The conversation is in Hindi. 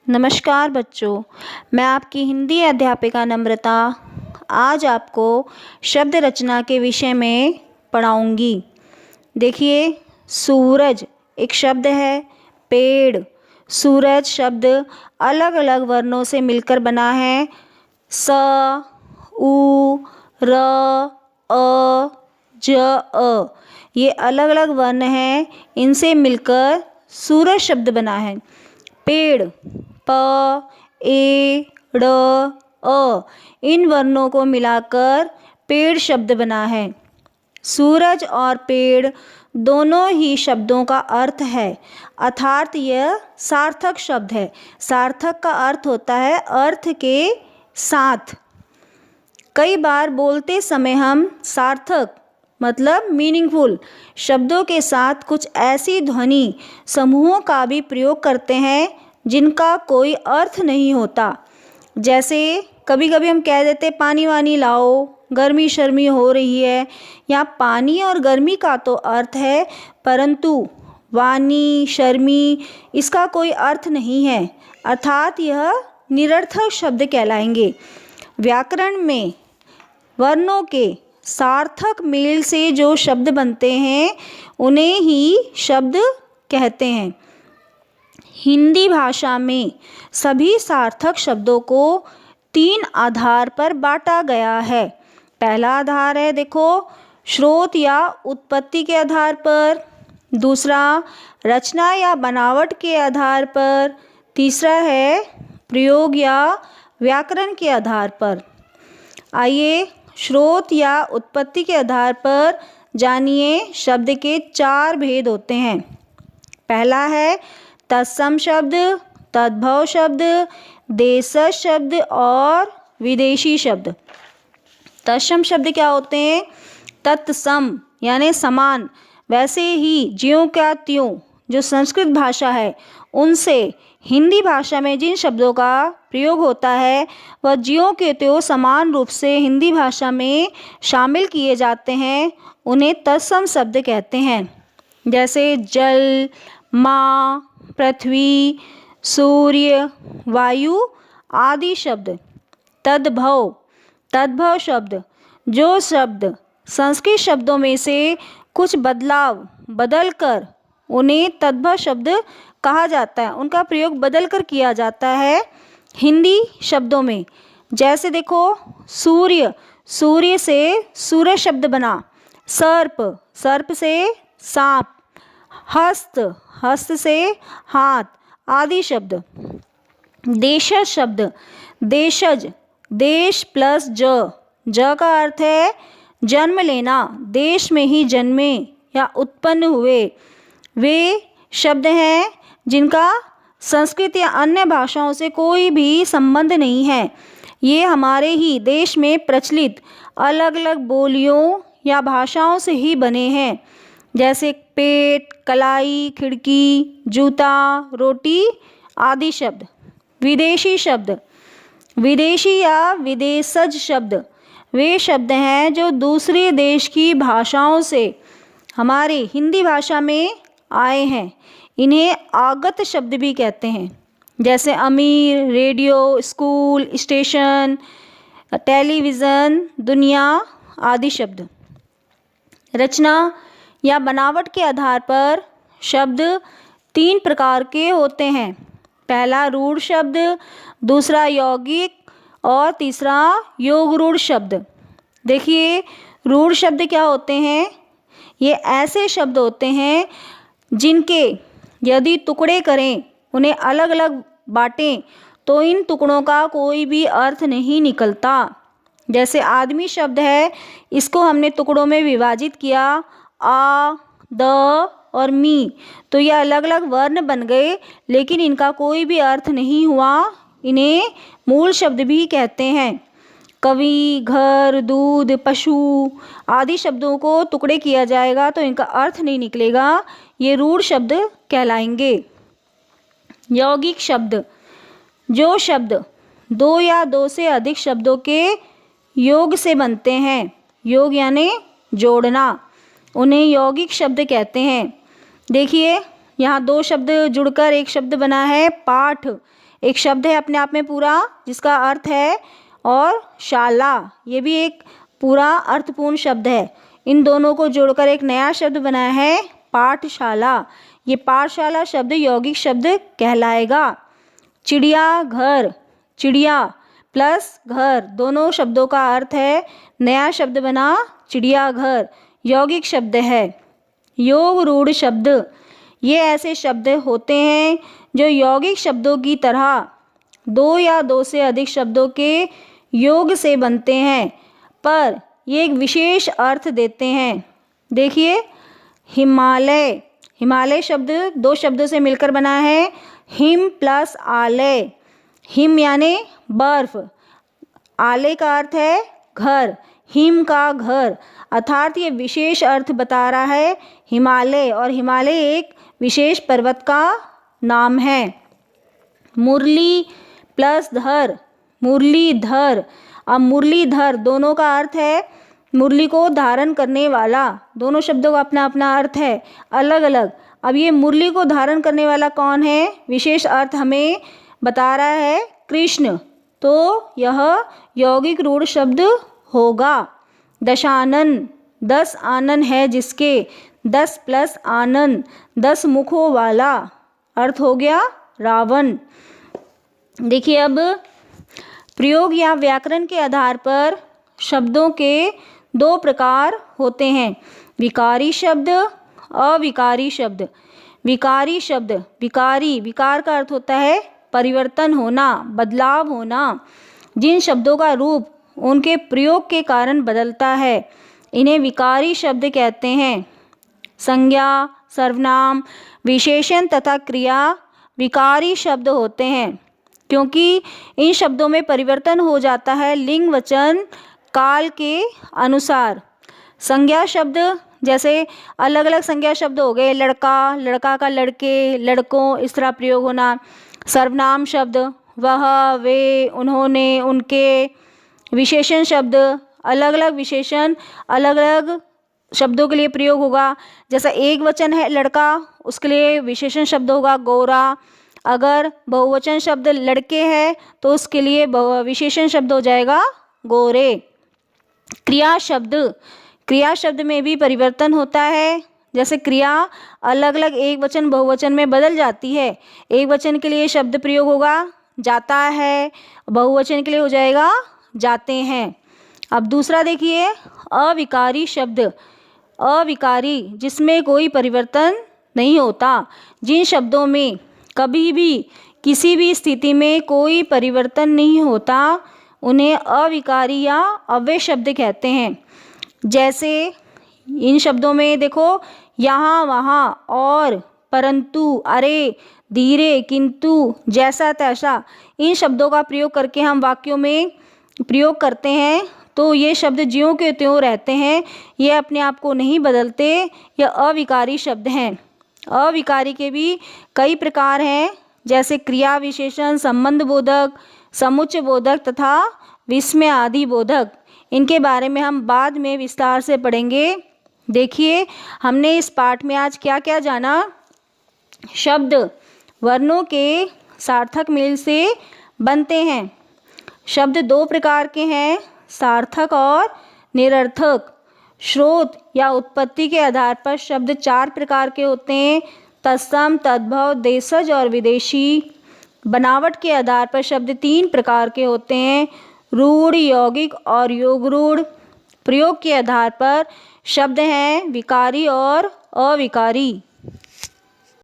नमस्कार बच्चों, मैं आपकी हिंदी अध्यापिका नम्रता आज आपको शब्द रचना के विषय में पढ़ाऊंगी। देखिए, सूरज एक शब्द है। पेड़, सूरज शब्द अलग अलग वर्णों से मिलकर बना है। स, उ, र, अ, ज, अ ये अलग अलग वर्ण हैं। इनसे मिलकर सूरज शब्द बना है। पेड़, प, ए, ड़, अ इन वर्णों को मिलाकर पेड़ शब्द बना है। सूरज और पेड़ दोनों ही शब्दों का अर्थ है, अर्थात यह सार्थक शब्द है। सार्थक का अर्थ होता है अर्थ के साथ। कई बार बोलते समय हम सार्थक मतलब मीनिंगफुल शब्दों के साथ कुछ ऐसी ध्वनि समूहों का भी प्रयोग करते हैं जिनका कोई अर्थ नहीं होता। जैसे कभी कभी हम कह देते पानी वानी लाओ, गर्मी शर्मी हो रही है। यहाँ पानी और गर्मी का तो अर्थ है, परंतु वानी शर्मी इसका कोई अर्थ नहीं है, अर्थात यह निरर्थक शब्द कहलाएंगे। व्याकरण में वर्णों के सार्थक मेल से जो शब्द बनते हैं उन्हें ही शब्द कहते हैं। हिंदी भाषा में सभी सार्थक शब्दों को 3 आधार पर बांटा गया है। पहला आधार है, देखो, स्रोत या उत्पत्ति के आधार पर। दूसरा, रचना या बनावट के आधार पर। तीसरा है प्रयोग या व्याकरण के आधार पर। आइए स्रोत या उत्पत्ति के आधार पर जानिए शब्द के 4 भेद होते हैं। पहला है तत्सम शब्द, तद्भव शब्द, देशज शब्द और विदेशी शब्द। तत्सम शब्द क्या होते हैं? तत्सम यानी समान, वैसे ही ज्यों का त्यों जो संस्कृत भाषा है उनसे हिंदी भाषा में जिन शब्दों का प्रयोग होता है वह ज्यों के त्यों समान रूप से हिंदी भाषा में शामिल किए जाते हैं, उन्हें तत्सम शब्द कहते हैं। जैसे जल, माँ, पृथ्वी, सूर्य, वायु आदि शब्द। तद्भव, तद्भव शब्द जो शब्द संस्कृत शब्दों में से कुछ बदलकर उन्हें तद्भव शब्द कहा जाता है, उनका प्रयोग बदलकर किया जाता है हिंदी शब्दों में। जैसे देखो, सूर्य, सूर्य से सूरज शब्द बना। सर्प, सर्प से सांप। हस्त, हस्त से हाथ आदि शब्द। देशज शब्द, देशज, देश प्लस ज का अर्थ है जन्म लेना, देश में ही जन्मे या उत्पन्न हुए। वे शब्द हैं जिनका संस्कृत या अन्य भाषाओं से कोई भी संबंध नहीं है। ये हमारे ही देश में प्रचलित अलग अलग बोलियों या भाषाओं से ही बने हैं। जैसे पेट, कलाई, खिड़की, जूता, रोटी आदि शब्द। विदेशी शब्द, विदेशी या विदेशज शब्द वे शब्द हैं जो दूसरे देश की भाषाओं से हमारे हिंदी भाषा में आए हैं। इन्हें आगत शब्द भी कहते हैं। जैसे अमीर, रेडियो, स्कूल, स्टेशन, टेलीविज़न, दुनिया आदि शब्द। रचना या बनावट के आधार पर शब्द 3 प्रकार के होते हैं। पहला रूढ़ शब्द, दूसरा यौगिक और तीसरा योग रूढ़ शब्द। देखिए, रूढ़ शब्द क्या होते हैं? ये ऐसे शब्द होते हैं जिनके यदि टुकड़े करें, उन्हें अलग अलग बांटें तो इन टुकड़ों का कोई भी अर्थ नहीं निकलता। जैसे आदमी शब्द है, इसको हमने टुकड़ों में विभाजित किया, आ, द और मी, तो ये अलग अलग वर्ण बन गए, लेकिन इनका कोई भी अर्थ नहीं हुआ। इन्हें मूल शब्द भी कहते हैं। कवि, घर, दूध, पशु आदि शब्दों को टुकड़े किया जाएगा तो इनका अर्थ नहीं निकलेगा, ये रूढ़ शब्द कहलाएंगे। यौगिक शब्द, जो शब्द 2 या 2 से अधिक शब्दों के योग से बनते हैं, योग यानी जोड़ना, उन्हें यौगिक शब्द कहते हैं। देखिए, यहाँ 2 शब्द जुड़कर एक शब्द बना है पाठ। एक शब्द है अपने आप में पूरा जिसका अर्थ है, और शाला, ये भी एक पूरा अर्थपूर्ण शब्द है। इन दोनों को जोड़कर एक नया शब्द बनाया है पाठशाला। ये पाठशाला शब्द यौगिक शब्द कहलाएगा। चिड़िया घर, चिड़िया प्लस घर दोनों शब्दों का अर्थ है, नया शब्द बना चिड़ियाघर, यौगिक शब्द है। योग रूढ़ शब्द, ये ऐसे शब्द होते हैं जो यौगिक शब्दों की तरह दो या दो से अधिक शब्दों के योग से बनते हैं, पर ये एक विशेष अर्थ देते हैं। देखिए, हिमालय, हिमालय शब्द दो शब्दों से मिलकर बना है, हिम प्लस आलय। हिम यानी बर्फ, आलय का अर्थ है घर, हिम का घर, अर्थात ये विशेष अर्थ बता रहा है हिमालय, और हिमालय एक विशेष पर्वत का नाम है। मुरली प्लस धर, मुरलीधर। अब मुरलीधर दोनों का अर्थ है मुरली को धारण करने वाला, दोनों शब्दों का अपना अपना अर्थ है अलग अलग। अब ये मुरली को धारण करने वाला कौन है, विशेष अर्थ हमें बता रहा है कृष्ण, तो यह यौगिक रूढ़ शब्द होगा। दशानन, 10 आनन है जिसके, 10 प्लस आनन 10 मुखों वाला, अर्थ हो गया रावण। देखिए, अब प्रयोग या व्याकरण के आधार पर शब्दों के दो प्रकार होते हैं, विकारी शब्द, अविकारी शब्द। विकारी शब्द, विकारी, विकार का अर्थ होता है परिवर्तन होना, बदलाव होना। जिन शब्दों का रूप उनके प्रयोग के कारण बदलता है, इन्हें विकारी शब्द कहते हैं। संज्ञा, सर्वनाम, विशेषण तथा क्रिया विकारी शब्द होते हैं, क्योंकि इन शब्दों में परिवर्तन हो जाता है लिंग वचन काल के अनुसार। संज्ञा शब्द जैसे अलग अलग संज्ञा शब्द हो गए, लड़का, लड़का का लड़के, लड़कों, इस तरह प्रयोग होना। सर्वनाम शब्द वह, वे, उन्होंने, उनके। विशेषण शब्द अलग अलग विशेषण अलग अलग शब्दों के लिए प्रयोग होगा। जैसा एक वचन है लड़का, उसके लिए विशेषण शब्द होगा गोरा। अगर बहुवचन शब्द लड़के हैं तो उसके लिए विशेषण शब्द हो जाएगा गोरे। क्रिया शब्द, क्रिया शब्द में भी परिवर्तन होता है, जैसे क्रिया अलग अलग एक वचन बहुवचन में बदल जाती है। एक वचन के लिए शब्द प्रयोग होगा जाता है, बहुवचन के लिए हो जाएगा जाते हैं। अब दूसरा देखिए, अविकारी शब्द। अविकारी जिसमें कोई परिवर्तन नहीं होता, जिन शब्दों में कभी भी किसी भी स्थिति में कोई परिवर्तन नहीं होता, उन्हें अविकारी या अव्यय शब्द कहते हैं। जैसे इन शब्दों में देखो, यहाँ, वहाँ, और, परंतु, अरे, धीरे, किंतु, जैसा तैसा, इन शब्दों का प्रयोग करके हम वाक्यों में प्रयोग करते हैं, तो ये शब्द ज्यों के त्यों रहते हैं, ये अपने आप को नहीं बदलते, ये अविकारी शब्द हैं। अविकारी के भी कई प्रकार हैं, जैसे क्रिया विशेषण, संबंध बोधक, समुच्चय बोधक तथा विस्मय आदि बोधक। इनके बारे में हम बाद में विस्तार से पढ़ेंगे। देखिए, हमने इस पाठ में आज क्या क्या जाना। शब्द वर्णों के सार्थक मेल से बनते हैं। शब्द दो प्रकार के हैं, सार्थक और निरर्थक। स्रोत या उत्पत्ति के आधार पर शब्द 4 प्रकार के होते हैं, तत्सम, तद्भव, देशज और विदेशी। बनावट के आधार पर शब्द 3 प्रकार के होते हैं, रूढ़, यौगिक और योग रूढ़। प्रयोग के आधार पर शब्द हैं विकारी और अविकारी।